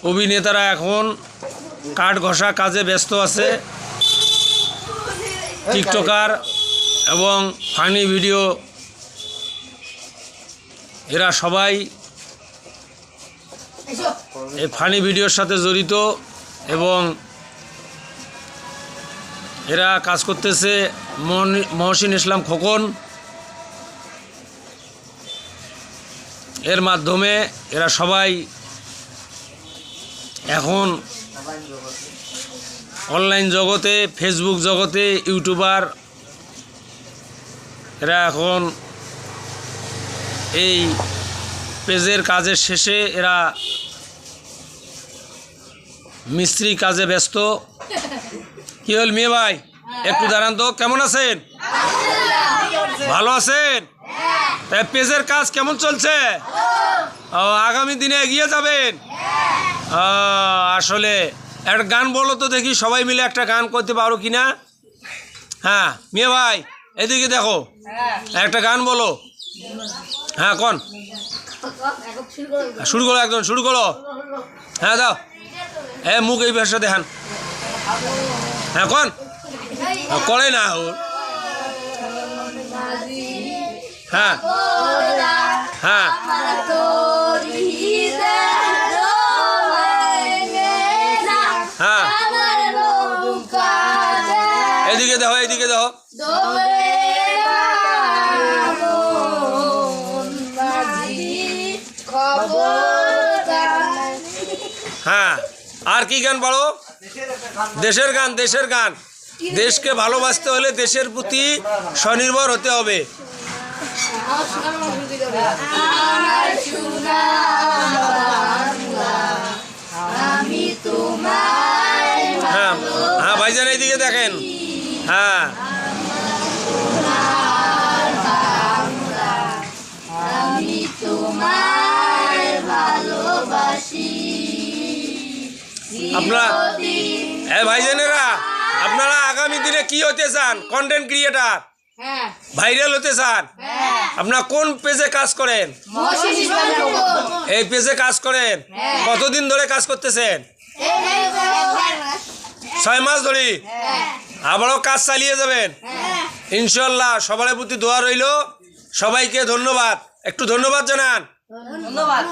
অভিনেতারা এখন কাঠ ঘষা কাজে ব্যস্ত আছে। টিকটকার এবং ফানি ভিডিও এরা সবাই এই ফানি ভিডিওর সাথে জড়িত এবং এরা কাজ করতেছে। মহসিন ইসলাম খোকন এর মাধ্যমে এরা সবাই এখন অনলাইন জগতে, ফেসবুক জগতে ইউটিউবার এরা এখন এই পেজের কাজের শেষে এরা মিস্ত্রি কাজে ব্যস্ত। কি হল মেয়ে ভাই, একটু দাঁড়ান তো। কেমন আছেন? ভালো আছেন? তাই পেজের কাজ কেমন চলছে? আগামী দিনে এগিয়ে যাবেন? আসলে একটা গান বলো তো দেখি, সবাই মিলে একটা গান করতে পারো কি না? হ্যাঁ মেয়ে ভাই এদিকে দেখো, একটা গান বলো। হ্যাঁ কোন শুরু করো, একদম শুরু করো। হ্যাঁ দাও, মুখ এই ভাষা দেখান। হ্যাঁ কোন করে না ওর। হ্যাঁ হ্যাঁ হ্যাঁ এদিকে দেখো, এদিকে দেখো। হ্যাঁ আর কি গান বলো? দেশের গান, দেশের গান। দেশকে ভালোবাসতে হলে দেশের প্রতি স্বনির্ভর হতে হবে। হ্যাঁ হ্যাঁ ভাইজান এইদিকে দেখেন। হ্যাঁ আপনারা ভাইজানেরা, আপনারা আগামী দিনে কি হতে চান? কন্টেন্ট ক্রিয়েটার, ভাইরাল হতে চান? আপনারা কোন পেজে কাজ করেন? এই পেজে কাজ করেন। কতদিন ধরে কাজ করতেছেন? 6 মাস ধরে। আবারও কাজ চালিয়ে যাবেন ইনশাল্লাহ। সবার প্রতি দোয়া রইল। সবাইকে ধন্যবাদ। একটু ধন্যবাদ জানান। ধন্যবাদ।